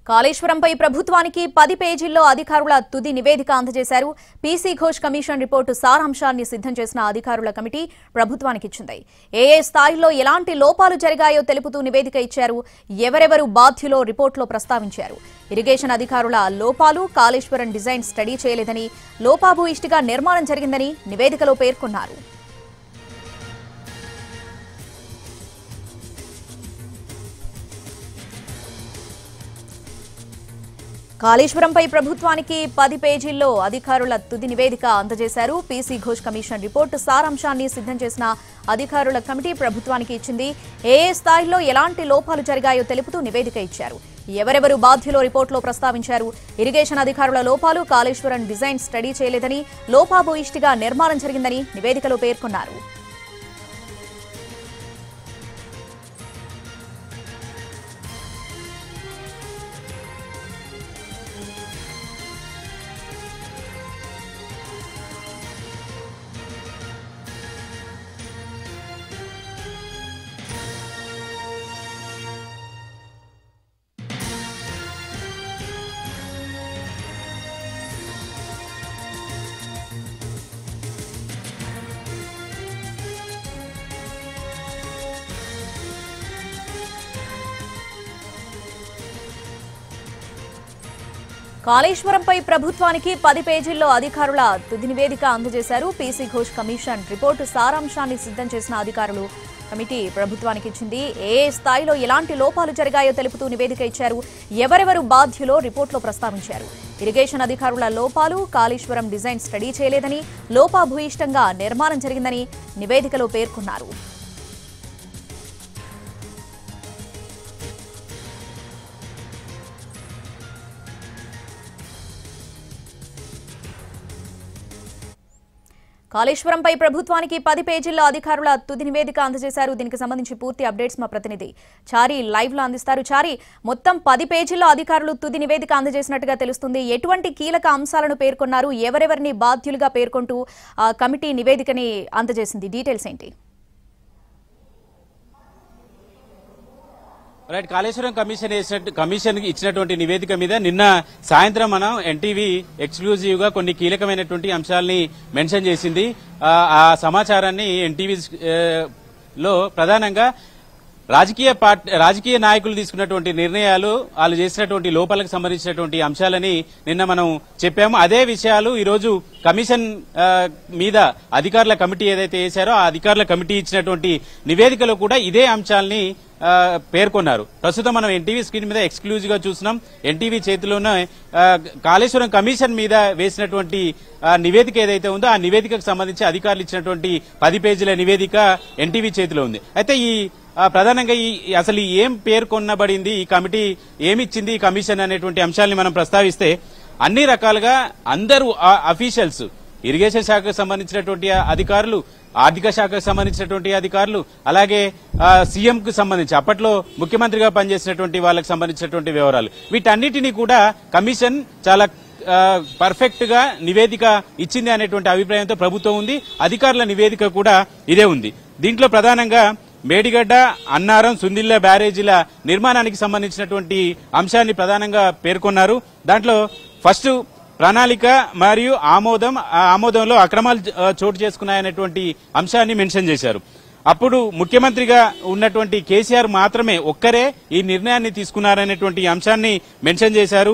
కాళేశ్వరంపై ప్రభుత్వానికి 10 పేజీల్లో అధికారుల తుది నివేదిక అందజేశారు. పీసీ ఘోష్ కమిషన్ రిపోర్టు సారాంశాన్ని సిద్ధం చేసిన అధికారుల కమిటీ ప్రభుత్వానికి ఇచ్చింది. ఏ స్థాయిలో ఎలాంటి లోపాలు జరిగాయో తెలుపుతూ నివేదిక ఇచ్చారు. ఎవరెవరు బాధ్యులో రిపోర్టులో ప్రస్తావించారు. ఇరిగేషన్ అధికారుల లోపాలు, కాళేశ్వరం డిజైన్ స్టడీ చేయలేదని, లోపాభూయిష్టిగా నిర్మాణం జరిగిందని నివేదికలో పేర్కొన్నారు. కాళేశ్వరంపై ప్రభుత్వానికి 10 పేజీల్లో అధికారుల తుది నివేదిక అందజేశారు. పీసీ ఘోష్ కమిషన్ రిపోర్టు సారాంశాన్ని సిద్ధం చేసిన అధికారుల కమిటీ ప్రభుత్వానికి ఇచ్చింది. ఏ స్థాయిలో ఎలాంటి లోపాలు జరిగాయో తెలుపుతూ నివేదిక ఇచ్చారు. ఎవరెవరు బాధ్యులో రిపోర్టులో ప్రస్తావించారు. ఇరిగేషన్ అధికారుల లోపాలు, కాళేశ్వరం డిజైన్ స్టడీ చేయలేదని, లోపాభూయిష్టిగా నిర్మాణం జరిగిందని నివేదికలో పేర్కొన్నారు. కాళేశ్వరంపై ప్రభుత్వానికి 10 పేజీల్లో అధికారుల తుది నివేదిక అందజేశారు. పీసీ ఘోష్ కమిషన్ రిపోర్టు సారాంశాన్ని సిద్ధం చేసిన అధికారులు కమిటీ ప్రభుత్వానికి ఇచ్చింది. ఏ స్థాయిలో ఎలాంటి లోపాలు జరిగాయో తెలుపుతూ నివేదిక ఇచ్చారు. ఎవరెవరు బాధ్యులో రిపోర్టులో ప్రస్తావించారు. ఇరిగేషన్ అధికారుల లోపాలు, కాళేశ్వరం డిజైన్ స్టడీ చేయలేదని, లోపాభూయిష్టంగా నిర్మాణం జరిగిందని నివేదికలో పేర్కొన్నారు. కాళేశ్వరంపై ప్రభుత్వానికి 10 పేజీల్లో అధికారుల తుది నివేదిక అందజేశారు. దీనికి సంబంధించి పూర్తి అప్డేట్స్ మా ప్రతినిధి చారి లైవ్ లో అందిస్తారు. చారి, మొత్తం 10 పేజీల్లో అధికారులు తుది నివేదిక అందజేసినట్టుగా తెలుస్తుంది. ఎటువంటి కీలక అంశాలను పేర్కొన్నారు, ఎవరెవరిని బాధ్యులుగా పేర్కొంటూ కమిటీ నివేదికని అందజేసింది, డీటెయిల్స్ ఏంటి? రైట్, కాళేశ్వరం కమిషన్ ఇచ్చినటువంటి నివేదిక మీద నిన్న సాయంత్రం మనం ఎన్టీవీ ఎక్స్క్లూజివ్ గా కొన్ని కీలకమైనటువంటి అంశాలని మెన్షన్ చేసింది. ఆ సమాచారాన్ని ఎన్టీవీ లో ప్రధానంగా రాజకీయ నాయకులు తీసుకున్నటువంటి నిర్ణయాలు, వాళ్ళు చేసినటువంటి లోపాలకు సంబంధించినటువంటి అంశాలని నిన్న మనం చెప్పాము. అదే విషయాలు ఈరోజు కమిషన్ మీద అధికారుల కమిటీ ఏదైతే వేశారో ఆ అధికారుల కమిటీ ఇచ్చినటువంటి నివేదికలో కూడా ఇదే అంశాలని పేర్కొన్నారు. ప్రస్తుతం మనం ఎన్టీవీ స్క్రీన్ మీద ఎక్స్క్లూజివ్ గా చూస్తున్నాం. ఎన్టీవీ చేతిలోనే కాళేశ్వరం కమిషన్ మీద వేసినటువంటి నివేదిక ఏదైతే ఉందో ఆ నివేదికకు సంబంధించి అధికారులు ఇచ్చినటువంటి 10 పేజీల నివేదిక ఎన్టీవీ చేతిలో ఉంది. అయితే ఈ ప్రధానంగా అసలు ఏం పేర్కొనబడింది, ఈ కమిటీ ఏమిచ్చింది ఈ కమిషన్ అనేటువంటి అంశాలని మనం ప్రస్తావిస్తే, అన్ని రకాలుగా అందరూ అఫీషియల్స్, ఇరిగేషన్ శాఖకు సంబంధించినటువంటి అధికారులు, ఆర్థిక శాఖకు సంబంధించినటువంటి అధికారులు, అలాగే సీఎం కు సంబంధించి అప్పట్లో ముఖ్యమంత్రిగా పనిచేసినటువంటి వాళ్ళకి సంబంధించినటువంటి వివరాలు, వీటన్నిటినీ కూడా కమిషన్ చాలా పర్ఫెక్ట్ గా నివేదిక ఇచ్చింది అనేటువంటి అభిప్రాయంతో ప్రభుత్వం ఉంది. అధికారుల నివేదిక కూడా ఇదే ఉంది. దీంట్లో ప్రధానంగా మేడిగడ్డ, అన్నారం, సుందిళ్ల బ్యారేజీల నిర్మాణానికి సంబంధించినటువంటి అంశాన్ని ప్రధానంగా పేర్కొన్నారు. దాంట్లో ఫస్ట్ ప్రణాళిక మరియు ఆమోదంలో అక్రమాలు చోటు చేసుకున్నాయనేటువంటి అంశాన్ని మెన్షన్ చేశారు. అప్పుడు ముఖ్యమంత్రిగా ఉన్నటువంటి కేసీఆర్ మాత్రమే ఒక్కరే ఈ నిర్ణయాన్ని తీసుకున్నారనేటువంటి అంశాన్ని మెన్షన్ చేశారు.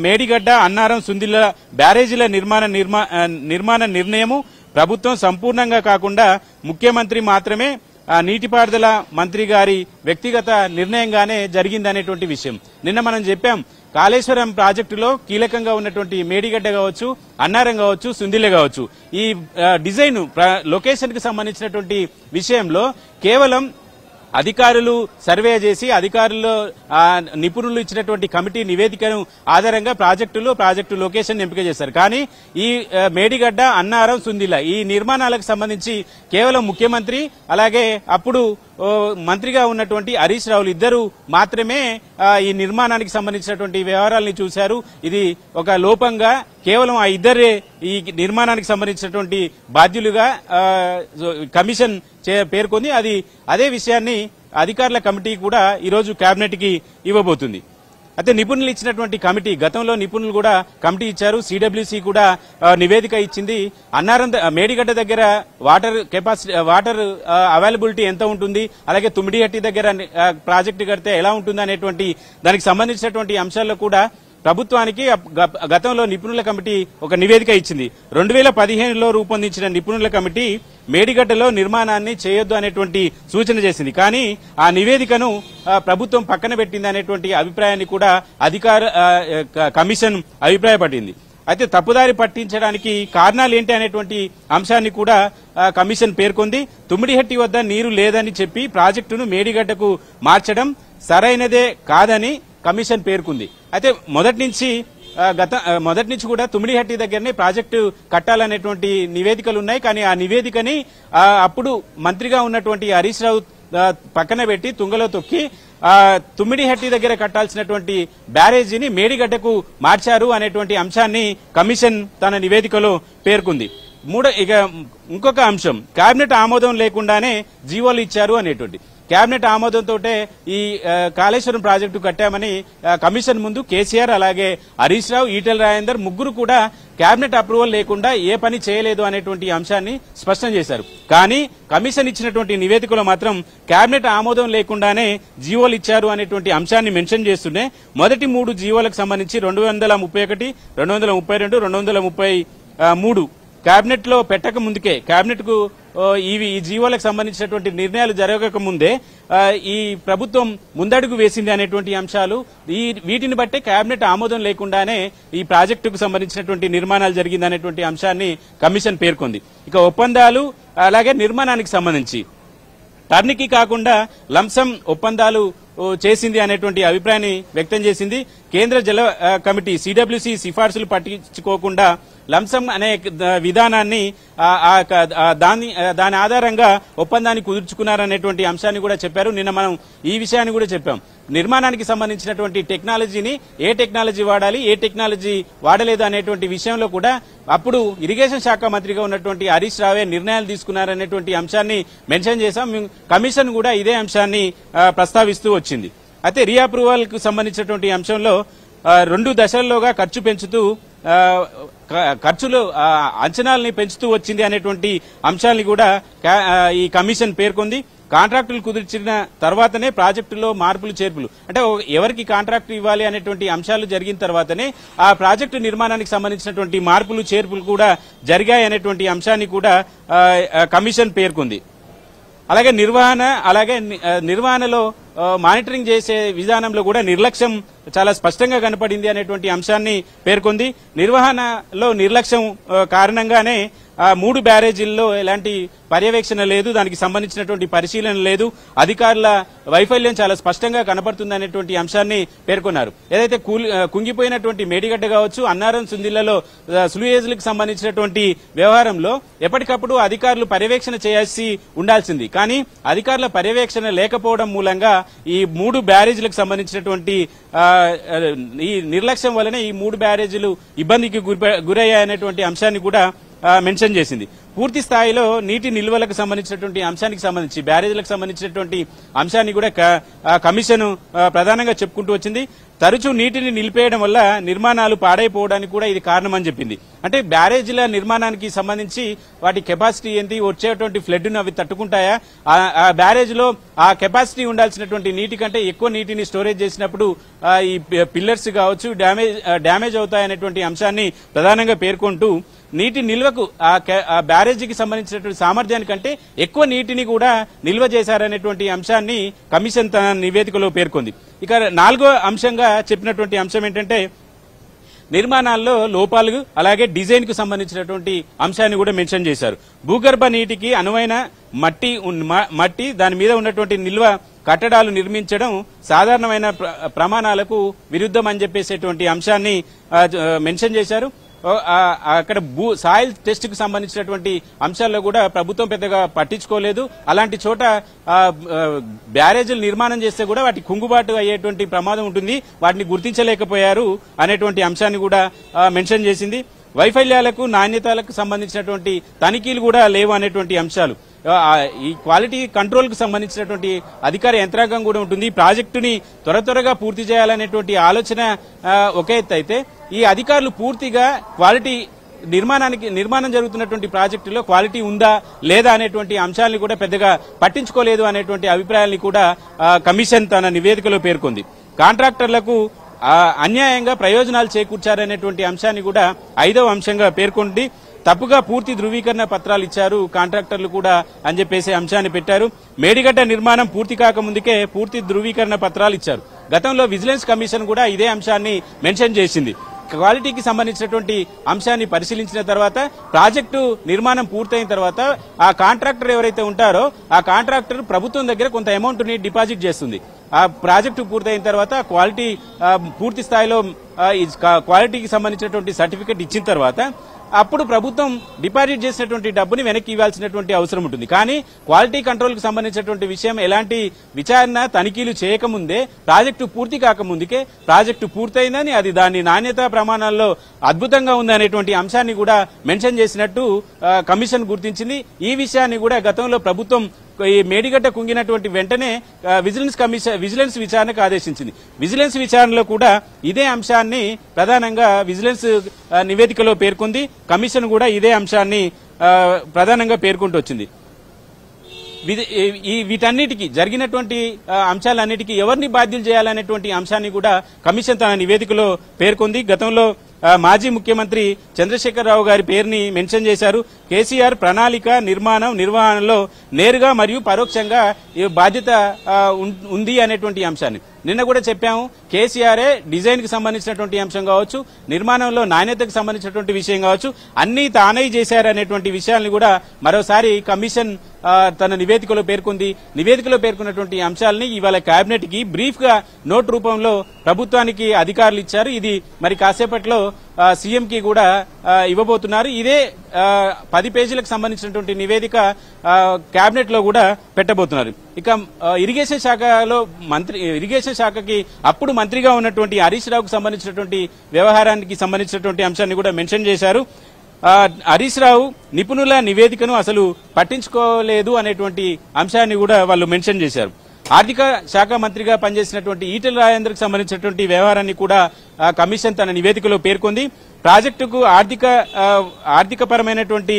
మేడిగడ్డ, అన్నారం, సుందిళ్ల బ్యారేజీల నిర్మాణ నిర్ణయము ప్రభుత్వం సంపూర్ణంగా కాకుండా ముఖ్యమంత్రి మాత్రమే నీటిపారుదల మంత్రి గారి వ్యక్తిగత నిర్ణయంగానే జరిగిందనేటువంటి విషయం నిన్న మనం చెప్పాం. కాళేశ్వరం ప్రాజెక్టులో కీలకంగా ఉన్నటువంటి మేడిగడ్డ కావచ్చు, అన్నారం కావచ్చు, సుందిల్లె కావచ్చు, ఈ డిజైన్ లొకేషన్ కి సంబంధించినటువంటి విషయంలో కేవలం అధికారులు సర్వే చేసి అధికారులు నిపుణులు ఇచ్చినటువంటి కమిటీ నివేదికను ఆధారంగా ప్రాజెక్టు లొకేషన్ ఎంపిక చేశారు. కానీ ఈ మేడిగడ్డ, అన్నారం, సుందిల్ల ఈ నిర్మాణాలకు సంబంధించి కేవలం ముఖ్యమంత్రి అలాగే అప్పుడు మంత్రిగా ఉన్నటువంటి హరీష్ రావులు ఇద్దరు మాత్రమే ఈ నిర్మాణానికి సంబంధించినటువంటి వ్యవహారాలను చూశారు. ఇది ఒక లోపంగా కేవలం ఆ ఇద్దరే ఈ నిర్మాణానికి సంబంధించినటువంటి బాధ్యులుగా కమిషన్ పేర్కొంది. అదే విషయాన్ని అధికారుల కమిటీ కూడా ఈరోజు కేబినెట్ కి ఇవ్వబోతుంది. అయితే నిపుణులు ఇచ్చినటువంటి కమిటీ, గతంలో నిపుణులు కూడా కమిటీ ఇచ్చారు, సిడబ్ల్యూసి కూడా నివేదిక ఇచ్చింది. అన్నారం మేడిగడ్డ దగ్గర వాటర్ కెపాసిటీ, వాటర్ అవైలబిలిటీ ఎంత ఉంటుంది, అలాగే తుమ్మిడిహట్టి దగ్గర ప్రాజెక్టు కడితే ఎలా ఉంటుంది అనేటువంటి దానికి సంబంధించినటువంటి అంశాల్లో కూడా ప్రభుత్వానికి గతంలో నిపుణుల కమిటీ ఒక నివేదిక ఇచ్చింది. 2015లో రూపొందించిన నిపుణుల కమిటీ మేడిగడ్డలో నిర్మాణాన్ని చేయొద్దు అనేటువంటి సూచన చేసింది. కానీ ఆ నివేదికను ప్రభుత్వం పక్కన పెట్టింది అనేటువంటి అభిప్రాయాన్ని కూడా కమిషన్ అభిప్రాయపడింది. అయితే తప్పుదారి పట్టించడానికి కారణాలు ఏంటి అనేటువంటి అంశాన్ని కూడా కమిషన్ పేర్కొంది. తుమ్మిడిహట్టి వద్ద నీరు లేదని చెప్పి ప్రాజెక్టును మేడిగడ్డకు మార్చడం సరైనదే కాదని కమిషన్ పేర్కొంది. అయితే మొదటి నుంచి కూడా తుమ్మిడిహట్టి దగ్గరనే ప్రాజెక్టు కట్టాలనేటువంటి నివేదికలు ఉన్నాయి. కానీ ఆ నివేదికని అప్పుడు మంత్రిగా ఉన్నటువంటి హరీష్ రావు పక్కన పెట్టి తుంగలో తొక్కి తుమ్మిడిహట్టి దగ్గర కట్టాల్సినటువంటి బ్యారేజీని మేడిగడ్డకు మార్చారు అనేటువంటి అంశాన్ని కమిషన్ తన నివేదికలో పేర్కొంది. ఇక ఇంకొక అంశం, కేబినెట్ ఆమోదం లేకుండానే జీవోలు ఇచ్చారు అనేటువంటి. కేబినెట్ ఆమోదంతో ఈ కాళేశ్వరం ప్రాజెక్టు కట్టామని కమిషన్ ముందు కేసీఆర్, అలాగే హరీష్ రావు, ఈటెల రాజేందర్ ముగ్గురు కూడా కేబినెట్ అప్రూవల్ లేకుండా ఏ పని చేయలేదు అనేటువంటి అంశాన్ని స్పష్టం చేశారు. కానీ కమిషన్ ఇచ్చినటువంటి నివేదికలో మాత్రం కేబినెట్ ఆమోదం లేకుండానే జీవోలు ఇచ్చారు అనేటువంటి అంశాన్ని మెన్షన్ చేస్తూనే మొదటి 3 జీవోలకు సంబంధించి 231, 232, 233 కేబినెట్ లో పెట్టక ముందుకే, కేబినెట్ కు ఈ జీవోలకు సంబంధించినటువంటి నిర్ణయాలు జరగక ముందే ఈ ప్రభుత్వం ముందడుగు వేసింది అనేటువంటి అంశాలు, వీటిని బట్టే కేబినెట్ ఆమోదం లేకుండానే ఈ ప్రాజెక్టుకు సంబంధించినటువంటి నిర్మాణాలు జరిగింది అనేటువంటి అంశాన్ని కమిషన్ పేర్కొంది. ఇక ఒప్పందాలు అలాగే నిర్మాణానికి సంబంధించి టర్నికి కాకుండా లంసం ఒప్పందాలు చేసింది అనేటువంటి అభిప్రాయాన్ని వ్యక్తం చేసింది. కేంద్ర జల కమిటీ సిడబ్ల్యూసి సిఫార్సులు పట్టించుకోకుండా లంసం అనే విధానాన్ని దాని ఆధారంగా ఒప్పందాన్ని కుదుర్చుకున్నారనేటువంటి అంశాన్ని కూడా చెప్పారు. నిన్న మనం ఈ విషయాన్ని కూడా చెప్పాం. నిర్మాణానికి సంబంధించినటువంటి టెక్నాలజీని ఏ టెక్నాలజీ వాడాలి, ఏ టెక్నాలజీ వాడలేదు అనేటువంటి విషయంలో కూడా అప్పుడు ఇరిగేషన్ శాఖ మంత్రిగా ఉన్నటువంటి హరీష్ రావే నిర్ణయాలు తీసుకున్నారనేటువంటి అంశాన్ని మెన్షన్ చేశాం. కమిషన్ కూడా ఇదే అంశాన్ని ప్రస్తావిస్తూ వచ్చింది. అయితే రీఅప్రూవల్ కు సంబంధించినటువంటి అంశంలో 2 దశల్లోగా ఖర్చు పెంచుతూ ఖర్చులు అంచనాలని పెంచుతూ వచ్చింది అనేటువంటి అంశాన్ని కూడా ఈ కమిషన్ పేర్కొంది. కాంట్రాక్టులు కుదిర్చిన తర్వాతనే ప్రాజెక్టులో మార్పులు చేర్పులు, అంటే ఎవరికి కాంట్రాక్టు ఇవ్వాలి అనేటువంటి అంశాలు జరిగిన తర్వాతనే ఆ ప్రాజెక్టు నిర్మాణానికి సంబంధించినటువంటి మార్పులు చేర్పులు కూడా జరిగాయి అనేటువంటి అంశాన్ని కూడా కమిషన్ పేర్కొంది. అలాగే నిర్వహణలో మానిటరింగ్ చేసే విధానంలో కూడా నిర్లక్ష్యం చాలా స్పష్టంగా కనపడింది అనేటువంటి అంశాన్ని పేర్కొంది. నిర్వహణలో నిర్లక్ష్యం కారణంగానే 3 బ్యారేజీల్లో ఎలాంటి పర్యవేక్షణ లేదు, దానికి సంబంధించినటువంటి పరిశీలన లేదు, అధికారుల వైఫల్యం చాలా స్పష్టంగా కనపడుతుంది అనేటువంటి అంశాన్ని పేర్కొన్నారు. ఏదైతే కుంగిపోయినటువంటి మేడిగడ్డ కావచ్చు, అన్నారం సుందిళ్లలో స్లూయేజ్లకు సంబంధించినటువంటి వ్యవహారంలో ఎప్పటికప్పుడు అధికారులు పర్యవేక్షణ చేయాల్సి ఉండాల్సింది. కానీ అధికారుల పర్యవేక్షణ లేకపోవడం మూలంగా ఈ 3 బ్యారేజీలకు సంబంధించినటువంటి ఈ నిర్లక్ష్యం వల్లనే ఈ 3 బ్యారేజీలు ఇబ్బందికి గురయ్యాయనేటువంటి అంశాన్ని కూడా మెన్షన్ చేసింది. పూర్తి స్థాయిలో నీటి నిల్వలకు సంబంధించినటువంటి అంశానికి సంబంధించి బ్యారేజీలకు సంబంధించినటువంటి అంశాన్ని కూడా కమిషన్ ప్రధానంగా చెప్పుకుంటూ వచ్చింది. తరచూ నీటిని నిలిపేయడం వల్ల నిర్మాణాలు పాడైపోవడానికి కూడా ఇది కారణమని చెప్పింది. అంటే బ్యారేజీల నిర్మాణానికి సంబంధించి వాటి కెపాసిటీ ఏంటి, వచ్చేటువంటి ఫ్లడ్ ను అవి తట్టుకుంటాయా, ఆ బ్యారేజ్ లో ఆ కెపాసిటీ ఉండాల్సినటువంటి నీటి కంటే ఎక్కువ నీటిని స్టోరేజ్ చేసినప్పుడు ఈ పిల్లర్స్ కావచ్చు డ్యామేజ్ అవుతాయనేటువంటి అంశాన్ని ప్రధానంగా పేర్కొంటూ నీటి నిల్వకు ఆ బ్యారేజీకి సంబంధించినటువంటి సామర్థ్యానికంటే ఎక్కువ నీటిని కూడా నిల్వ చేశారనేటువంటి అంశాన్ని కమిషన్ తన నివేదికలో పేర్కొంది. ఇక 4వ అంశంగా చెప్పినటువంటి అంశం ఏంటంటే నిర్మాణాల్లో లోపాలు అలాగే డిజైన్ కు సంబంధించినటువంటి అంశాన్ని కూడా మెన్షన్ చేశారు. భూగర్భ నీటికి అనువైన మట్టి దాని మీద ఉన్నటువంటి నిల్వ కట్టడాలు నిర్మించడం సాధారణమైన ప్రమాణాలకు విరుద్ధం అని చెప్పేసేటువంటి అంశాన్ని మెన్షన్ చేశారు. అక్కడ సాయిల్ టెస్ట్ కు సంబంధించినటువంటి అంశాల్లో కూడా ప్రభుత్వం పెద్దగా పట్టించుకోలేదు. అలాంటి చోట బ్యారేజీలు నిర్మాణం చేస్తే కూడా వాటి కుంగుబాటు అయ్యేటువంటి ప్రమాదం ఉంటుంది, వాటిని గుర్తించలేకపోయారు అనేటువంటి అంశాన్ని కూడా మెన్షన్ చేసింది. వైఫల్యాలకు నాణ్యతలకు సంబంధించినటువంటి తనిఖీలు కూడా లేవు అనేటువంటి అంశాలు. ఈ క్వాలిటీ కంట్రోల్ కు సంబంధించినటువంటి అధికార యంత్రాంగం కూడా ఉంటుంది. ప్రాజెక్టుని త్వరగా పూర్తి చేయాలనేటువంటి ఆలోచన ఒక ఎత్తు అయితే, ఈ అధికారులు పూర్తిగా క్వాలిటీ నిర్మాణం జరుగుతున్నటువంటి ప్రాజెక్టులో క్వాలిటీ ఉందా లేదా అనేటువంటి అంశాలను కూడా పెద్దగా పట్టించుకోలేదు అనేటువంటి అభిప్రాయాన్ని కూడా కమిషన్ తన నివేదికలో పేర్కొంది. కాంట్రాక్టర్లకు అన్యాయంగా ప్రయోజనాలు చేకూర్చారనేటువంటి అంశాన్ని కూడా 5వ అంశంగా పేర్కొంది. తప్పుగా పూర్తి ధృవీకరణ పత్రాలు ఇచ్చారు కాంట్రాక్టర్లు కూడా అని చెప్పేసి అంశాన్ని పెట్టారు. మేడిగడ్డ నిర్మాణం పూర్తి కాకముందుకే పూర్తి ధృవీకరణ పత్రాలు ఇచ్చారు. గతంలో విజిలెన్స్ కమిషన్ కూడా ఇదే అంశాన్ని మెన్షన్ చేసింది. క్వాలిటీకి సంబంధించినటువంటి అంశాన్ని పరిశీలించిన తర్వాత ప్రాజెక్టు నిర్మాణం పూర్తయిన తర్వాత ఆ కాంట్రాక్టర్ ఎవరైతే ఉంటారో ఆ కాంట్రాక్టర్ ప్రభుత్వం దగ్గర కొంత అమౌంట్ ని డిపాజిట్ చేస్తుంది. ఆ ప్రాజెక్టు పూర్తయిన తర్వాత క్వాలిటీ పూర్తి స్థాయిలో క్వాలిటీకి సంబంధించినటువంటి సర్టిఫికెట్ ఇచ్చిన తర్వాత అప్పుడు ప్రభుత్వం డిపాజిట్ చేసినటువంటి డబ్బుని వెనక్కి ఇవ్వాల్సినటువంటి అవసరం ఉంటుంది. కానీ క్వాలిటీ కంట్రోల్ కు సంబంధించినటువంటి విషయం ఎలాంటి విచారణ తనిఖీలు చేయకముందే ప్రాజెక్టు పూర్తి కాకముందుకే ప్రాజెక్టు పూర్తయిందని, అది దాని నాణ్యతా ప్రమాణాల్లో అద్భుతంగా ఉందనేటువంటి అంశాన్ని కూడా మెన్షన్ చేసినట్టు కమిషన్ గుర్తించింది. ఈ విషయాన్ని కూడా గతంలో ప్రభుత్వం ఈ మేడిగడ్డ కుంగినటువంటి వెంటనే విజిలెన్స్ విచారణకు ఆదేశించింది. విజిలెన్స్ విచారణలో కూడా ఇదే అంశాన్ని ప్రధానంగా విజిలెన్స్ నివేదికలో పేర్కొంది. కమిషన్ కూడా ఇదే అంశాన్ని ప్రధానంగా పేర్కొంటూ వచ్చింది. వీటన్నిటికీ జరిగినటువంటి అంశాలన్నిటికీ ఎవరిని బాధ్యులు చేయాలనేటువంటి అంశాన్ని కూడా కమిషన్ తన నివేదికలో పేర్కొంది. గతంలో మాజీ ముఖ్యమంత్రి చంద్రశేఖరరావు గారి పేరుని మెన్షన్ చేశారు. కేసీఆర్ ప్రణాళిక నిర్వహణలో నేరుగా మరియు పరోక్షంగా బాధ్యత ఉంది అనేటువంటి అంశాన్ని నిన్న కూడా చెప్పాము. కేసీఆరే డిజైన్ కి సంబంధించినటువంటి అంశం కావచ్చు, నిర్మాణంలో నాణ్యతకు సంబంధించినటువంటి విషయం కావచ్చు, అన్ని తానే చేశారనేటువంటి విషయాన్ని కూడా మరోసారి కమిషన్ తన నివేదికలో పేర్కొంది. నివేదికలో పేర్కొన్నటువంటి అంశాలని ఇవాళ కేబినెట్ కి బ్రీఫ్ గా నోట్ రూపంలో ప్రభుత్వానికి అధికారులు ఇచ్చారు. ఇది మరి కాసేపట్లో సీఎం కి కూడా ఇవ్వబోతున్నారు. ఇదే 10 పేజీలకు సంబంధించినటువంటి నివేదిక కేబినెట్ లో కూడా పెట్టబోతున్నారు. ఇక ఇరిగేషన్ శాఖకి అప్పుడు మంత్రిగా ఉన్నటువంటి హరీష్ రావుకు సంబంధించినటువంటి వ్యవహారానికి సంబంధించినటువంటి అంశాన్ని కూడా మెన్షన్ చేశారు. హరీష్ రావు నిపుణుల నివేదికను అసలు పట్టించుకోలేదు అనేటువంటి అంశాన్ని కూడా వాళ్ళు మెన్షన్ చేశారు. ఆర్థిక శాఖ మంత్రిగా పనిచేసినటువంటి ఈటెల రాజేందర్కు సంబంధించినటువంటి వ్యవహారాన్ని కూడా కమిషన్ తన నివేదికలో పేర్కొంది. ప్రాజెక్టుకు ఆర్థికపరమైనటువంటి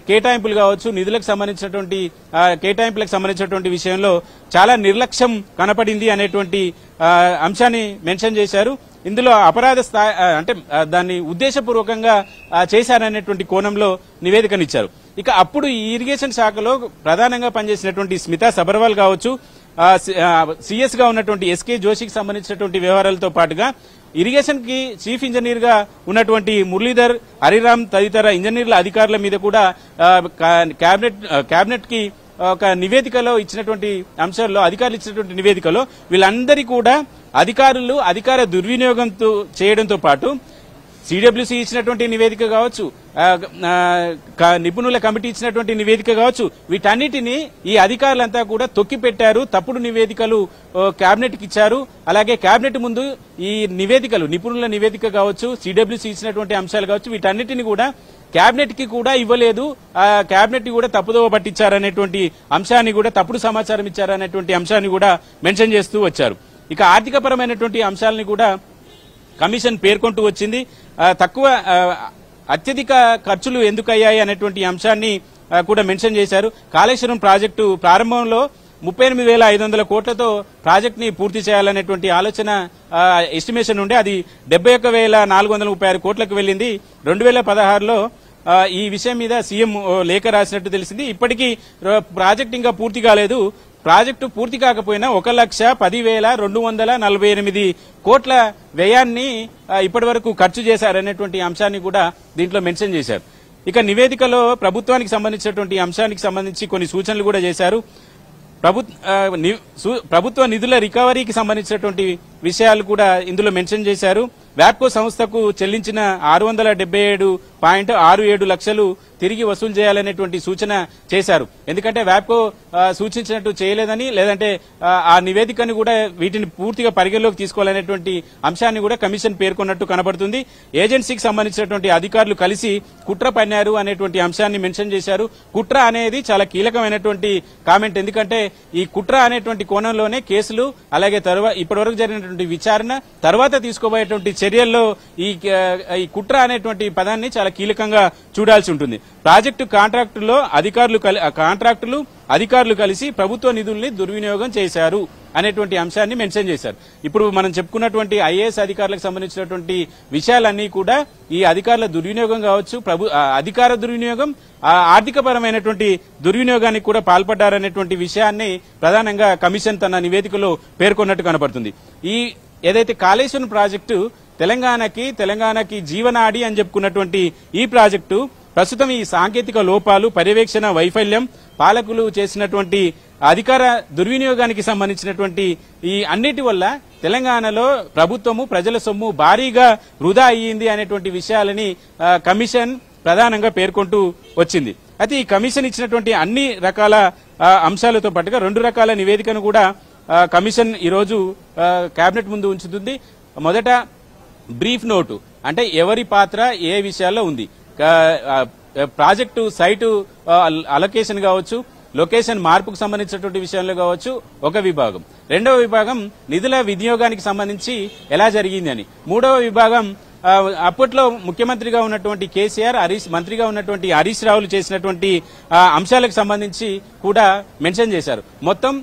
కేటాయింపులు కావచ్చు, నిధులకు సంబంధించినటువంటి కేటాయింపులకు సంబంధించినటువంటి విషయంలో చాలా నిర్లక్ష్యం కనపడింది అనేటువంటి అంశాన్ని మెన్షన్ చేశారు. ఇందులో అపరాధ స్థాయి అంటే దాన్ని ఉద్దేశపూర్వకంగా చేశారనేటువంటి కోణంలో నివేదికనిచ్చారు. ఇక అప్పుడు ఈ ఇరిగేషన్ శాఖలో ప్రధానంగా పనిచేసినటువంటి స్మితా సబర్వాల్ కావచ్చు, సిఎస్ గా ఉన్నటువంటి ఎస్కే జోషికి సంబంధించినటువంటి వ్యవహారాలతో పాటుగా ఇరిగేషన్ కి చీఫ్ ఇంజనీర్ గా ఉన్నటువంటి మురళీధర్, హరిరామ్ తదితర ఇంజనీర్ల అధికారుల మీద కూడా కేబినెట్ కి ఒక నివేదికలో ఇచ్చినటువంటి అంశాల్లో అధికారులు ఇచ్చినటువంటి నివేదికలో వీళ్ళందరి కూడా అధికార దుర్వినియోగంతో చేయడంతో పాటు సిడబ్ల్యూసీ ఇచ్చినటువంటి నివేదిక కావచ్చు, నిపుణుల కమిటీ ఇచ్చినటువంటి నివేదిక కావచ్చు, వీటన్నిటిని ఈ అధికారులంతా కూడా తొక్కిపెట్టారు. తప్పుడు నివేదికలు కేబినెట్ కి ఇచ్చారు. అలాగే కేబినెట్ ముందు ఈ నివేదికలు నిపుణుల నివేదిక కావచ్చు, సిడబ్ల్యూసీ ఇచ్చినటువంటి అంశాలు కావచ్చు, వీటన్నిటిని కూడా కేబినెట్ కి కూడా ఇవ్వలేదు. కేబినెట్ కి కూడా తప్పుదోవ పట్టించారనేటువంటి అంశాన్ని కూడా, తప్పుడు సమాచారం ఇచ్చారనేటువంటి అంశాన్ని కూడా మెన్షన్ చేస్తూ వచ్చారు. ఇక ఆర్థికపరమైనటువంటి అంశాలని కూడా కమిషన్ పేర్కొంటూ వచ్చింది. అత్యధిక ఖర్చులు ఎందుకయ్యాయి అనేటువంటి అంశాన్ని కూడా మెన్షన్ చేశారు. కాళేశ్వరం ప్రాజెక్టు ప్రారంభంలో 38,500 కోట్లతో ప్రాజెక్ట్ ని పూర్తి చేయాలనేటువంటి ఆలోచన ఎస్టిమేషన్ ఉండే, అది 71,436 కోట్లకు వెళ్లింది. 2016లో ఈ విషయం మీద సీఎం లేఖ రాసినట్టు తెలిసింది. ఇప్పటికీ ప్రాజెక్ట్ ఇంకా పూర్తి కాలేదు. ప్రాజెక్టు పూర్తి కాకపోయినా 1,10,248 కోట్ల వ్యయాన్ని ఇప్పటి వరకు ఖర్చు చేశారనేటువంటి అంశాన్ని కూడా దీంట్లో మెన్షన్ చేశారు. ఇక నివేదికలో ప్రభుత్వానికి సంబంధించినటువంటి అంశానికి సంబంధించి కొన్ని సూచనలు కూడా చేశారు. ప్రభుత్వ నిధుల రికవరీకి సంబంధించినటువంటి విషయాలు కూడా ఇందులో మెన్షన్ చేశారు. వ్యాప్కో సంస్థకు చెల్లించిన 677.67 లక్షలు తిరిగి వసూలు చేయాలనేటువంటి సూచన చేశారు. ఎందుకంటే వ్యాప్కో సూచించినట్టు చేయలేదని, లేదంటే ఆ నివేదికను కూడా వీటిని పూర్తిగా పరిగణలోకి తీసుకోవాలనేటువంటి అంశాన్ని కూడా కమిషన్ పేర్కొన్నట్టు కనబడుతుంది. ఏజెన్సీకి సంబంధించినటువంటి అధికారులు కలిసి కుట్ర పన్నారు అనేటువంటి అంశాన్ని మెన్షన్ చేశారు. కుట్ర అనేది చాలా కీలకమైనటువంటి కామెంట్. ఎందుకంటే ఈ కుట్ర అనేటువంటి కోణంలోనే కేసులు, అలాగే ఇప్పటివరకు జరిగినటువంటి విచారణ, తర్వాత తీసుకోబోయేటువంటి చర్యల్లో ఈ కుట్ర అనేటువంటి పదాన్ని చాలా కీలకంగా చూడాల్సి ఉంటుంది. ప్రాజెక్టు కాంట్రాక్టులు అధికారులు కలిసి ప్రభుత్వ నిధుల్ని దుర్వినియోగం చేశారు అనేటువంటి అంశాన్ని మెన్షన్ చేశారు. ఇప్పుడు మనం చెప్పుకున్నటువంటి ఐఏఎస్ అధికారులకు సంబంధించినటువంటి విషయాలన్నీ కూడా ఈ అధికారుల దుర్వినియోగం కావచ్చు, అధికార దుర్వినియోగం, ఆర్థికపరమైనటువంటి దుర్వినియోగానికి కూడా పాల్పడ్డారనేటువంటి విషయాన్ని ప్రధానంగా కమిషన్ తన నివేదికలో పేర్కొన్నట్టు కనబడుతుంది. ఏదైతే కాళేశ్వరం ప్రాజెక్టు తెలంగాణకి జీవనాడి అని చెప్పుకున్నటువంటి ఈ ప్రాజెక్టు ప్రస్తుతం ఈ సాంకేతిక లోపాలు, పర్యవేక్షణ వైఫల్యం, పాలకులు చేసినటువంటి అధికార దుర్వినియోగానికి సంబంధించినటువంటి ఈ అన్నిటి వల్ల తెలంగాణలో ప్రభుత్వము ప్రజల సొమ్ము భారీగా వృధా అయ్యింది అనేటువంటి విషయాలని కమిషన్ ప్రధానంగా పేర్కొంటూ వచ్చింది. అయితే ఈ కమిషన్ ఇచ్చినటువంటి అన్ని రకాల అంశాలతో పాటుగా 2 రకాల నివేదికను కూడా కమిషన్ ఈరోజు కేబినెట్ ముందు ఉంచుతుంది. మొదట బ్రీఫ్ నోటు, అంటే ఎవరి పాత్ర ఏ విషయాల్లో ఉంది, ప్రాజెక్టు సైటు అలొకేషన్ కావచ్చు, లొకేషన్ మార్పుకు సంబంధించినటువంటి విషయంలో కావచ్చు ఒక విభాగం. రెండవ విభాగం నిధుల వినియోగానికి సంబంధించి ఎలా జరిగింది అని. మూడవ విభాగం అప్పట్లో ముఖ్యమంత్రిగా ఉన్నటువంటి కేసీఆర్, మంత్రిగా ఉన్నటువంటి హరీష్ రావులు చేసినటువంటి అంశాలకు సంబంధించి కూడా మెన్షన్ చేశారు. మొత్తం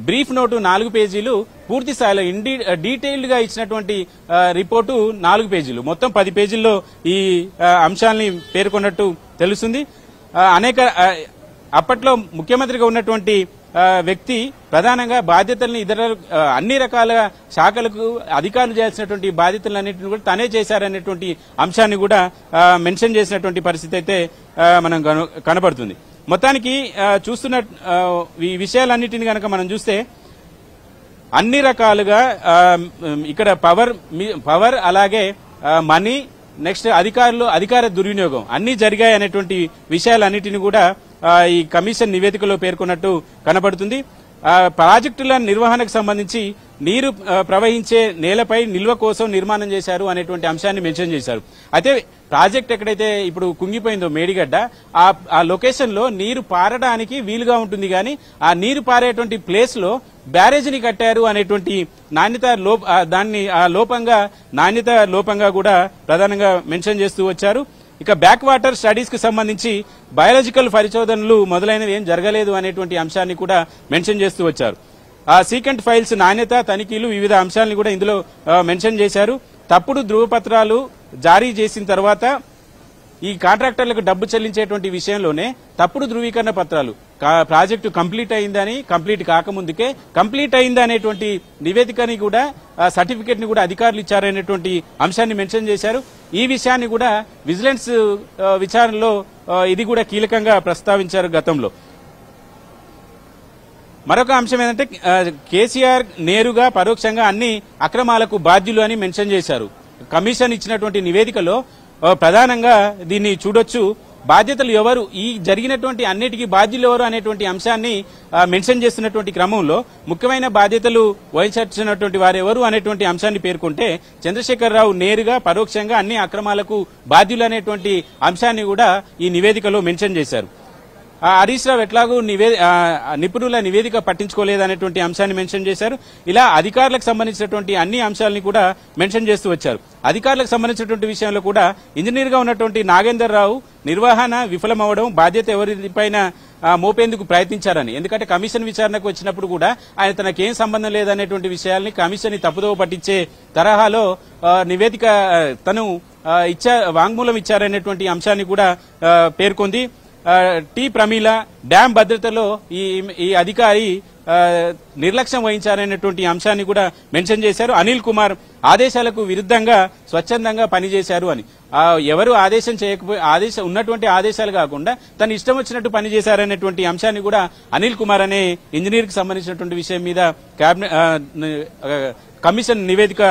బ్రీఫ్ నోటు 4 పేజీలు, పూర్తి స్థాయిలో డీటెయిల్డ్ గా ఇచ్చినటువంటి రిపోర్టు 4 పేజీలు, మొత్తం 10 పేజీల్లో ఈ అంశాలని పేర్కొన్నట్టు తెలుస్తుంది. అప్పట్లో ముఖ్యమంత్రిగా ఉన్నటువంటి వ్యక్తి ప్రధానంగా బాధ్యతల్ని అన్ని రకాల శాఖలకు అధికారులు చేయాల్సినటువంటి బాధ్యతలన్నింటినీ కూడా తనే చేశారనేటువంటి అంశాన్ని కూడా మెన్షన్ చేసినటువంటి పరిస్థితి అయితే మనం కనబడుతుంది. మొత్తానికి చూస్తున్న ఈ విషయాలన్నిటిని కనుక మనం చూస్తే అన్ని రకాలుగా ఇక్కడ పవర్ అలాగే మనీ, నెక్స్ట్ అధికార దుర్వినియోగం అన్ని జరిగాయి అనేటువంటి విషయాలన్నిటిని కూడా ఈ కమిషన్ నివేదికలో పేర్కొన్నట్టు కనబడుతుంది. ప్రాజెక్టుల నిర్వహణకు సంబంధించి నీరు ప్రవహించే నేలపై నిల్వ కోసం నిర్మాణం చేశారు అనేటువంటి అంశాన్ని మెన్షన్ చేశారు. అయితే ప్రాజెక్ట్ ఎక్కడైతే ఇప్పుడు కుంగిపోయిందో మేడిగడ్డ, ఆ లొకేషన్ లో నీరు పారడానికి వీలుగా ఉంటుంది, కానీ ఆ నీరు పారేటువంటి ప్లేస్ లో బ్యారేజీని కట్టారు అనేటువంటి నాణ్యత లోపంగా కూడా ప్రధానంగా మెన్షన్ చేస్తూ వచ్చారు. ఇక బ్యాక్ వాటర్ స్టడీస్ కు సంబంధించి బయాలజికల్ పరిశోధనలు మొదలైనవి ఏం జరగలేదు అనేటువంటి అంశాన్ని కూడా మెన్షన్ చేస్తూ వచ్చారు. సీకెంట్ ఫైల్స్ నాణ్యత తనిఖీలు వివిధ అంశాలను కూడా ఇందులో మెన్షన్ చేశారు. తప్పుడు ధృవపత్రాలు జారీ చేసిన తర్వాత ఈ కాంట్రాక్టర్లకు డబ్బు చెల్లించేటువంటి విషయంలోనే తప్పుడు ధృవీకరణ పత్రాలు, ప్రాజెక్టు కంప్లీట్ అయిందని, కంప్లీట్ కాకముందుకే కంప్లీట్ అయింది అనేటువంటి నివేదికని కూడా, సర్టిఫికేట్ ని కూడా అధికారులు ఇచ్చారనేటువంటి అంశాన్ని మెన్షన్ చేశారు. ఈ విషయాన్ని కూడా విజిలెన్స్ విచారణలో ఇది కూడా కీలకంగా ప్రస్తావించారు గతంలో. మరొక అంశం ఏంటంటే కేసీఆర్ నేరుగా పరోక్షంగా అన్ని అక్రమాలకు బాధ్యులు అని మెన్షన్ చేశారు. కమిషన్ ఇచ్చినటువంటి నివేదికలో ప్రధానంగా దీన్ని చూడొచ్చు. బాధ్యతలు ఎవరు, ఈ జరిగినటువంటి అన్నిటికీ బాధ్యులు ఎవరు అనేటువంటి అంశాన్ని మెన్షన్ చేస్తున్నటువంటి క్రమంలో ముఖ్యమైన బాధ్యతలు వహించినటువంటి వారెవరు అనేటువంటి అంశాన్ని పేర్కొంటే చంద్రశేఖరరావు నేరుగా పరోక్షంగా అన్ని అక్రమాలకు బాధ్యులు అనేటువంటి అంశాన్ని కూడా ఈ నివేదికలో మెన్షన్ చేశారు. హరీష్ రావు ఎట్లాగూ నిపుణుల నివేదిక పట్టించుకోలేదనేటువంటి అంశాన్ని మెన్షన్ చేశారు. ఇలా అధికారులకు సంబంధించినటువంటి అన్ని అంశాలని కూడా మెన్షన్ చేస్తూ వచ్చారు. అధికారులకు సంబంధించినటువంటి విషయంలో కూడా ఇంజనీర్ గా ఉన్నటువంటి నాగేందర్ రావు నిర్వహణ విఫలమవడం, బాధ్యత ఎవరిపైన మోపేందుకు ప్రయత్నించారని. ఎందుకంటే కమిషన్ విచారణకు వచ్చినప్పుడు కూడా ఆయన తనకేం సంబంధం లేదనేటువంటి విషయాల్ని కమిషన్ ని తప్పుదోవ పట్టించే తరహాలో నివేదిక వాంగ్మూలం ఇచ్చారనేటువంటి అంశాన్ని కూడా పేర్కొంది. టి ప్రమీల డ్యాం భద్రతలో ఈ అధికారి నిర్లక్ష్యం వహించారనేటువంటి అంశాన్ని కూడా మెన్షన్ చేశారు. అనిల్ కుమార్ ఆదేశాలకు విరుద్ధంగా స్వచ్ఛందంగా పనిచేశారు అని. ఎవరు ఆదేశం చేయకపోయి ఉన్నటువంటి ఆదేశాలు కాకుండా తను ఇష్టం వచ్చినట్టు పనిచేశారనేటువంటి అంశాన్ని కూడా అనిల్ కుమార్ అనే ఇంజనీర్ కి సంబంధించినటువంటి విషయం మీద కమిషన్ నివేదిక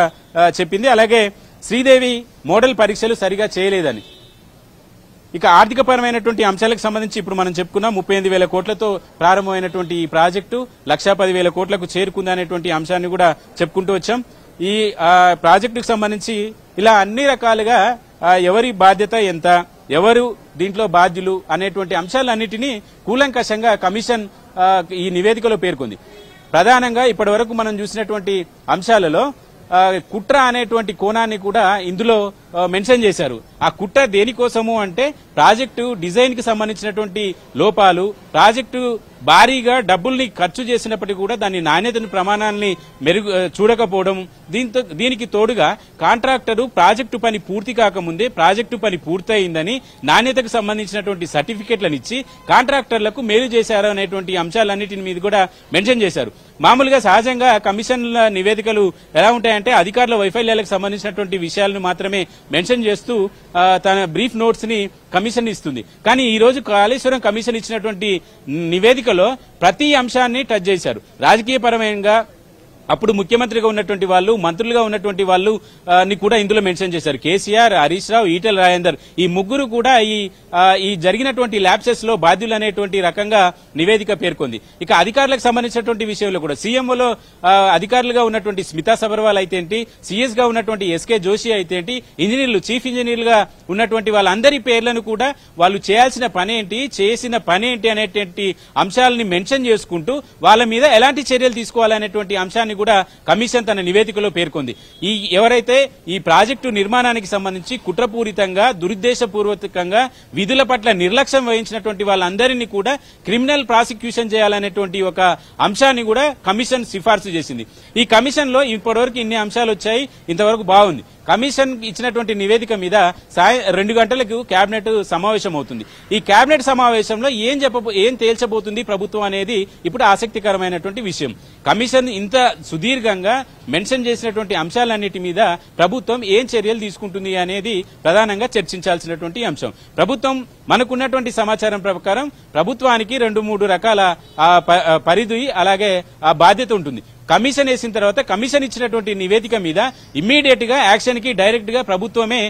చెప్పింది. అలాగే శ్రీదేవి మోడల్ పరీక్షలు సరిగా చేయలేదని. ఇక ఆర్థికపరమైనటువంటి అంశాలకు సంబంధించి ఇప్పుడు మనం చెప్పుకున్నాం. 38,000 కోట్లతో ప్రారంభమైనటువంటి ఈ ప్రాజెక్టు 1,10,000 కోట్లకు చేరుకుందనేటువంటి అంశాన్ని కూడా చెప్పుకుంటూ వచ్చాం. ఈ ప్రాజెక్టుకు సంబంధించి ఇలా అన్ని రకాలుగా ఎవరి బాధ్యత ఎంత, ఎవరు దీంట్లో బాధ్యులు అనేటువంటి అంశాలన్నిటినీ కూలంకషంగా కమిషన్ ఈ నివేదికలో పేర్కొంది. ప్రధానంగా ఇప్పటి వరకు మనం చూసినటువంటి అంశాలలో కుట్ర అనేటువంటి కోణాన్ని కూడా ఇందులో మెన్షన్ చేశారు. ఆ కుట్ర దేనికోసము అంటే ప్రాజెక్టు డిజైన్ కి సంబంధించినటువంటి లోపాలు, ప్రాజెక్టు భారీగా డబ్బుల్ని ఖర్చు చేసినప్పటికీ కూడా దాని నాణ్యతను ప్రమాణాలని చూడకపోవడం, దీనికి తోడుగా కాంట్రాక్టరు ప్రాజెక్టు పని పూర్తి కాకముందే ప్రాజెక్టు పని పూర్తయిందని నాణ్యతకు సంబంధించినటువంటి సర్టిఫికెట్లను ఇచ్చి కాంట్రాక్టర్లకు మేలు చేశారు అనేటువంటి అంశాలన్నింటిని మీద కూడా మెన్షన్ చేశారు. మామూలుగా సహజంగా కమిషన్ల నివేదికలు ఎలా ఉంటాయంటే అధికారుల వైఫల్యాలకు సంబంధించినటువంటి విషయాలను మాత్రమే మెన్షన్ చేస్తూ తన బ్రీఫ్ నోట్స్ ని కమిషన్ ఇస్తుంది. కానీ ఈ రోజు కాళేశ్వరం కమిషన్ ఇచ్చినటువంటి నివేదికలో ప్రతి అంశాన్ని టచ్ చేశారు. రాజకీయపరమైన అప్పుడు ముఖ్యమంత్రిగా ఉన్నటువంటి వాళ్ళు, మంత్రులుగా ఉన్నటువంటి వాళ్ళు ని కూడా ఇందులో మెన్షన్ చేశారు. కేసీఆర్, హరీష్ రావు, ఈటెల రాజేందర్ ఈ ముగ్గురు కూడా ఈ జరిగినటువంటి ల్యాప్సెస్ లో బాధ్యులు అనేటువంటి రకంగా నివేదిక పేర్కొంది. ఇక అధికారులకు సంబంధించినటువంటి విషయంలో కూడా సీఎంఓలో అధికారులుగా ఉన్నటువంటి స్మితా సబర్వాల్ అయితే ఏంటి, సీఎస్ గా ఉన్నటువంటి ఎస్కే జోషి అయితే ఏంటి, ఇంజనీర్లు, చీఫ్ ఇంజనీర్లుగా ఉన్నటువంటి వాళ్ళందరి పేర్లను కూడా వాళ్ళు చేయాల్సిన పని ఏంటి, చేసిన పని ఏంటి అనేటువంటి అంశాలని మెన్షన్ చేసుకుంటూ వాళ్ళ మీద ఎలాంటి చర్యలు తీసుకోవాలనేటువంటి అంశాన్ని కూడా కమిషన్ తన నివేదికలో పేర్కొంది. ఎవరైతే ఈ ప్రాజెక్టు నిర్మాణానికి సంబంధించి కుట్రపూరితంగా, దురుద్దేశపూర్వకంగా విధుల పట్ల నిర్లక్ష్యం వహించినటువంటి వాళ్ళందరినీ కూడా క్రిమినల్ ప్రాసిక్యూషన్ చేయాలనేటువంటి ఒక అంశాన్ని కూడా కమిషన్ సిఫార్సు చేసింది. ఈ కమిషన్ లో ఇప్పటివరకు ఇన్ని అంశాలు వచ్చాయి, ఇంతవరకు బాగుంది. కమిషన్ ఇచ్చినటువంటి నివేదిక మీద 2 గంటలకు కేబినెట్ సమావేశం అవుతుంది. ఈ కేబినెట్ సమావేశంలో ఏం తేల్చబోతుంది ప్రభుత్వం అనేది ఇప్పుడు ఆసక్తికరమైనటువంటి విషయం. కమిషన్ ఇంత సుదీర్ఘంగా మెన్షన్ చేసినటువంటి అంశాలన్నిటి మీద ప్రభుత్వం ఏం చర్యలు తీసుకుంటుంది అనేది ప్రధానంగా చర్చించాల్సినటువంటి అంశం. ప్రభుత్వం మనకున్నటువంటి సమాచారం ప్రకారం ప్రభుత్వానికి 2-3 రకాల పరిధి అలాగే బాధ్యత ఉంటుంది. కమిషన్ వేసిన తర్వాత కమిషన్ ఇచ్చినటువంటి నివేదిక మీద ఇమ్మీడియట్ గా యాక్షన్ కి డైరెక్ట్ గా ప్రభుత్వమే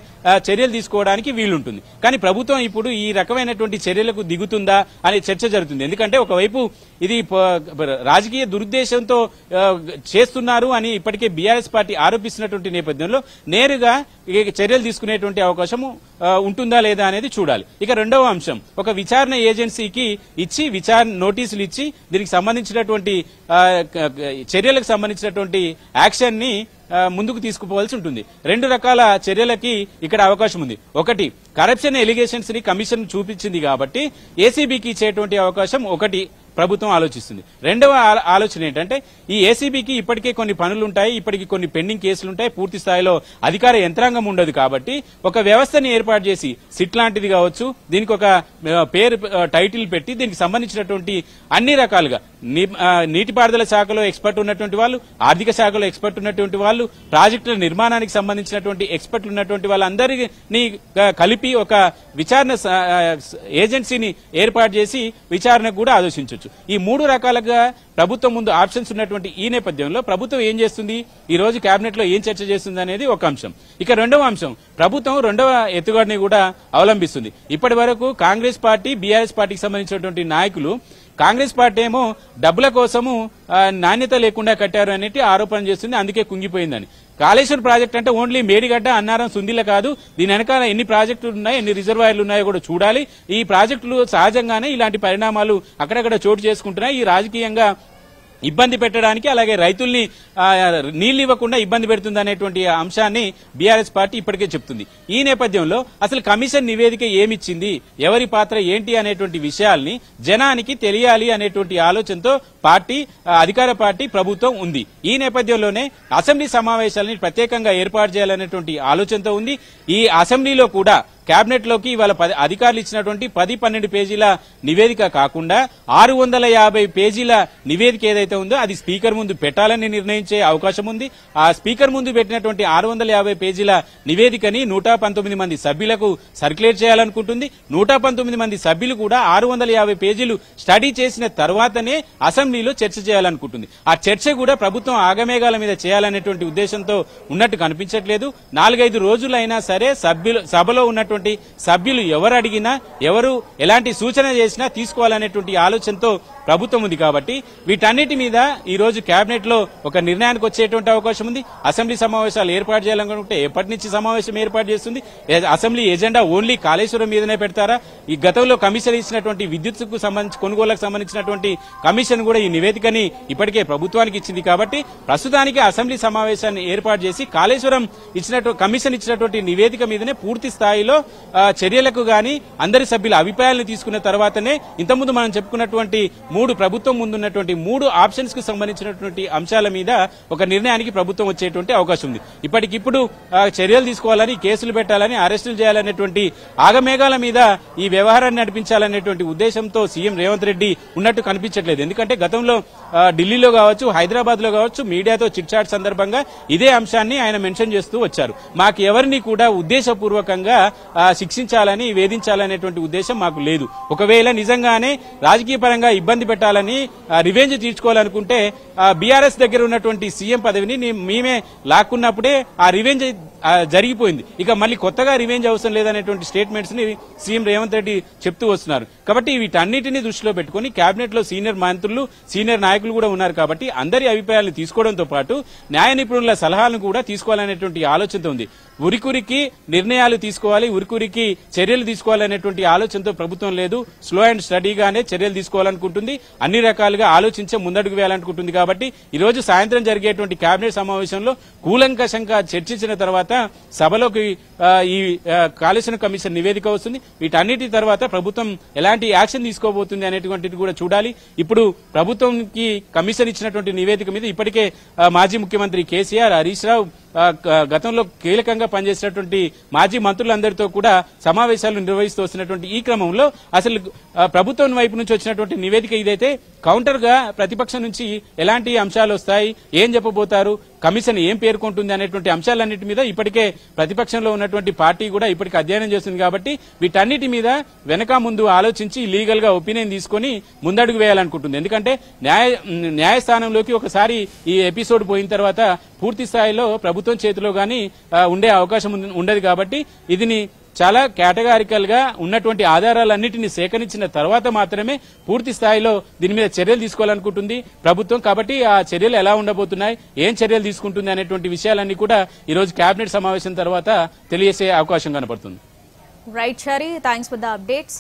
చర్యలు తీసుకోవడానికి వీలుంటుంది. కానీ ప్రభుత్వం ఇప్పుడు ఈ రకమైనటువంటి చర్యలకు దిగుతుందా అనే చర్చ జరుగుతుంది. ఎందుకంటే ఒకవైపు ఇది రాజకీయ దురుద్దేశంతో చేస్తున్నారు అని ఇప్పటికే బీఆర్ఎస్ పార్టీ ఆరోపిస్తున్నటువంటి నేపథ్యంలో నేరుగా చర్యలు తీసుకునేటువంటి అవకాశం ఉంటుందా లేదా అనేది చూడాలి. ఇక రెండవ అంశం, ఒక విచారణ ఏజెన్సీకి ఇచ్చి నోటీసులు ఇచ్చి దీనికి సంబంధించినటువంటి చర్యలకు సంబంధించినటువంటి యాక్షన్ ని ముందుకు తీసుకుపోవాల్సి ఉంటుంది. 2 రకాల చర్యలకి ఇక్కడ అవకాశం ఉంది. ఒకటి, కరప్షన్ ఎలిగేషన్స్ ని కమిషన్ చూపించింది కాబట్టి ఏసీబీకి ఇచ్చేటువంటి అవకాశం ఒకటి ప్రభుత్వం ఆలోచిస్తుంది. రెండవ ఆలోచన ఏంటంటే ఈ ఏసీబీకి ఇప్పటికే కొన్ని పనులుంటాయి, ఇప్పటికి కొన్ని పెండింగ్ కేసులుంటాయి, పూర్తి స్థాయిలో అధికార యంత్రాంగం ఉండదు. కాబట్టి ఒక వ్యవస్థని ఏర్పాటు చేసి సిట్ లాంటిది కావచ్చు, దీనికి ఒక పేరు టైటిల్ పెట్టి దీనికి సంబంధించినటువంటి అన్ని రకాలుగా నీటిపారుదల శాఖలో ఎక్స్పర్ట్ ఉన్నటువంటి వాళ్ళు, ఆర్థిక శాఖలో ఎక్స్పర్ట్ ఉన్నటువంటి వాళ్ళు, ప్రాజెక్టుల నిర్మాణానికి సంబంధించినటువంటి ఎక్స్పర్ట్లు ఉన్నటువంటి వాళ్ళందరినీ కలిపి ఒక విచారణ ఏజెన్సీని ఏర్పాటు చేసి విచారణకు కూడా ఆలోచించవచ్చు. ఈ 3 రకాలుగా ప్రభుత్వం ముందు ఆప్షన్స్ ఉన్నటువంటి ఈ నేపథ్యంలో ప్రభుత్వం ఏం చేస్తుంది, ఈ రోజు కేబినెట్ లో ఏం చర్చ చేస్తుంది అనేది ఒక అంశం. ఇక రెండవ అంశం, ప్రభుత్వం రెండవ ఎత్తుగడని కూడా అవలంబిస్తుంది. ఇప్పటి వరకు కాంగ్రెస్ పార్టీ, బీఆర్ఎస్ పార్టీకి సంబంధించినటువంటి నాయకులు, కాంగ్రెస్ పార్టీ ఏమో డబ్బుల కోసము నాణ్యత లేకుండా కట్టారు అనేది ఆరోపణ చేస్తుంది, అందుకే కుంగిపోయిందని. కాళేశ్వరం ప్రాజెక్ట్ అంటే ఓన్లీ మేడిగడ్డ, అన్నారం, సుందిల కాదు, దీని వెనకాల ఎన్ని ప్రాజెక్టులు ఉన్నాయి, ఎన్ని రిజర్వాయర్లు ఉన్నాయో కూడా చూడాలి. ఈ ప్రాజెక్టులు సహజంగానే ఇలాంటి పరిణామాలు అక్కడక్కడ చోటు చేసుకుంటున్నాయి. ఈ రాజకీయంగా ఇబ్బంది పెట్టడానికి, అలాగే రైతుల్ని నీళ్లు ఇవ్వకుండా ఇబ్బంది పెడుతుంది అనేటువంటి అంశాన్ని బీఆర్ఎస్ పార్టీ ఇప్పటికే చెప్తుంది. ఈ నేపథ్యంలో అసలు కమిషన్ నివేదిక ఏమిచ్చింది, ఎవరి పాత్ర ఏంటి అనేటువంటి విషయాల్ని జనానికి తెలియాలి అనేటువంటి ఆలోచనతో అధికార పార్టీ ప్రభుత్వం ఉంది. ఈ నేపథ్యంలోనే అసెంబ్లీ సమావేశాలని ప్రత్యేకంగా ఏర్పాటు చేయాలనేటువంటి ఆలోచనతో ఉంది. ఈ అసెంబ్లీలో కూడా కేబినెట్ లోకి ఇవాళ అధికారులు ఇచ్చినటువంటి 10-12 పేజీల నివేదిక కాకుండా 650 పేజీల నివేదిక ఏదైతే ఉందో అది స్పీకర్ ముందు పెట్టాలని నిర్ణయించే అవకాశం ఉంది. ఆ స్పీకర్ ముందు పెట్టినటువంటి 650 పేజీల నివేదికని 119 మంది సభ్యులకు సర్క్యులేట్ చేయాలనుకుంటుంది. 119 మంది సభ్యులు కూడా 650 పేజీలు స్టడీ చేసిన తర్వాతనే అసెంబ్లీలో చర్చ చేయాలనుకుంటుంది. ఆ చర్చ కూడా ప్రభుత్వం ఆగమేఘాల మీద చేయాలనేటువంటి ఉద్దేశంతో ఉన్నట్టు కనిపించట్లేదు. 4-5 రోజులైనా సరే సభలో ఉన్నటువంటి సభ్యులు ఎవరు అడిగినా ఎవరు ఎలాంటి సూచన చేసినా తీసుకోవాలనేటువంటి ఆలోచనతో ప్రభుత్వం ఉంది. కాబట్టి వీటన్నిటి మీద ఈ రోజు కేబినెట్ లో ఒక నిర్ణయానికి వచ్చేటువంటి అవకాశం ఉంది. అసెంబ్లీ సమావేశాలు ఏర్పాటు చేయాలనుకుంటే ఎప్పటి నుంచి సమావేశం ఏర్పాటు చేస్తుంది? అసెంబ్లీ ఎజెండా ఓన్లీ కాళేశ్వరం మీదనే పెడతారా? ఈ గతంలో కమిషన్ ఇచ్చినటువంటి విద్యుత్కు సంబంధించి కొనుగోలుకు సంబంధించినటువంటి కమిషన్ కూడా ఈ నివేదికని ఇప్పటికే ప్రభుత్వానికి ఇచ్చింది. కాబట్టి ప్రస్తుతానికి అసెంబ్లీ సమావేశాన్ని ఏర్పాటు చేసి కాళేశ్వరం కమిషన్ ఇచ్చినటువంటి నివేదిక మీదనే పూర్తి స్థాయిలో చర్యలకు గాని అందరి సభ్యుల అభిప్రాయాలను తీసుకున్న తర్వాతనే ఇంతకుముందు మనం చెప్పుకున్నటువంటి ప్రభుత్వం ముందున్నటువంటి 3 ఆప్షన్స్ కు సంబంధించినటువంటి అంశాల మీద ఒక నిర్ణయానికి ప్రభుత్వం వచ్చేటువంటి అవకాశం ఉంది. ఇప్పటికిప్పుడు చర్యలు తీసుకోవాలని, కేసులు పెట్టాలని, అరెస్టులు చేయాలనేటువంటి ఆగమేఘాల మీద ఈ వ్యవహారాన్ని నడిపించాలనేటువంటి ఉద్దేశంతో సీఎం రేవంత్ రెడ్డి ఉన్నట్టు కనిపించట్లేదు. ఎందుకంటే గతంలో ఢిల్లీలో కావచ్చు, హైదరాబాద్ లో కావచ్చు మీడియాతో చిట్ చాట్ సందర్భంగా ఇదే అంశాన్ని ఆయన మెన్షన్ చేస్తూ వచ్చారు. మాకు ఎవరిని కూడా ఉద్దేశపూర్వకంగా శిక్షించాలని, వేధించాలనేటువంటి ఉద్దేశం మాకు లేదు. ఒకవేళ నిజంగానే రాజకీయ పరంగా ఇబ్బంది పెట్టాలని, రివెంజ్ తీర్చుకోవాలనుకుంటే బీఆర్ఎస్ దగ్గర ఉన్నటువంటి సీఎం పదవిని మేమే లాక్కున్నప్పుడే ఆ రివెంజ్ జరిగిపోయింది. ఇక మళ్ళీ కొత్తగా రివెంజ్ అవసరం లేదనేటువంటి స్టేట్మెంట్స్ ని సీఎం రేవంత్ రెడ్డి చెప్తూ వస్తున్నారు. కాబట్టి వీటన్నిటిని దృష్టిలో పెట్టుకుని కేబినెట్ లో సీనియర్ మంత్రులు, సీనియర్ నాయకులు కూడా ఉన్నారు. కాబట్టి అందరి అభిప్రాయాలను తీసుకోవడంతో పాటు న్యాయ నిపుణుల సలహాలను కూడా తీసుకోవాలనేటువంటి ఆలోచనతో ఉంది. ఉరికురికి నిర్ణయాలు తీసుకోవాలి, ఉరికురికి చర్యలు తీసుకోవాలనేటువంటి ఆలోచనతో ప్రభుత్వం లేదు. స్లో అండ్ స్టడీగానే చర్యలు తీసుకోవాలనుకుంటుంది. అన్ని రకాలుగా ఆలోచించే ముందడుగు వేయాలనుకుంటుంది. కాబట్టి ఈ రోజు సాయంత్రం జరిగేటువంటి కేబినెట్ సమావేశంలో కూలంకషంగా చర్చించిన తర్వాత సభలోకి ఈ కాళేశ్వరం కమిషన్ నివేదిక వస్తుంది. వీటన్నిటి తర్వాత ప్రభుత్వం ఎలాంటి యాక్షన్ తీసుకోబోతుంది అనేటువంటిది కూడా చూడాలి. ఇప్పుడు ప్రభుత్వంకి కమిషన్ ఇచ్చినటువంటి నివేదిక మీద ఇప్పటికే మాజీ ముఖ్యమంత్రి కేసీఆర్, హరీష్ రావు, గతంలో కీలకంగా పనిచేసినటువంటి మాజీ మంత్రులందరితో కూడా సమావేశాలు నిర్వహిస్తూ వస్తున్నటువంటి ఈ క్రమంలో అసలు ప్రభుత్వం వైపు నుంచి వచ్చినటువంటి నివేదిక ఇదైతే కౌంటర్ గా ప్రతిపక్షం నుంచి ఎలాంటి అంశాలు వస్తాయి, ఏం చెప్పబోతారు, కమిషన్ ఏం పేర్కొంటుంది అనేటువంటి అంశాలన్నిటి మీద ఇప్పటికే ప్రతిపక్షంలో ఉన్నటువంటి పార్టీ కూడా ఇప్పటికే అధ్యయనం చేస్తుంది. కాబట్టి వీటన్నిటి మీద వెనక ముందు ఆలోచించి లీగల్ గా ఒపీనియన్ తీసుకుని ముందడుగు వేయాలనుకుంటుంది. ఎందుకంటే న్యాయస్థానంలోకి ఒకసారి ఈ ఎపిసోడ్ పోయిన తర్వాత పూర్తి స్థాయిలో ప్రభుత్వం చేతిలో గానీ ఉండే అవకాశం ఉండదు. కాబట్టి ఇదిని చాలా కేటగారికల్ గా ఉన్నటువంటి ఆధారాలన్నింటినీ సేకరించిన తర్వాత మాత్రమే పూర్తి స్థాయిలో దీని మీద చర్యలు తీసుకోవాలనుకుంటుంది ప్రభుత్వం. కాబట్టి ఆ చర్యలు ఎలా ఉండబోతున్నాయి, ఏం చర్యలు తీసుకుంటుంది అనేటువంటి విషయాలన్నీ కూడా ఈ రోజు కేబినెట్ సమావేశం తర్వాత తెలియజేసే అవకాశం కనపడుతుంది. రైట్ షారీ, థ్యాంక్స్ ఫర్ ద అప్డేట్స్.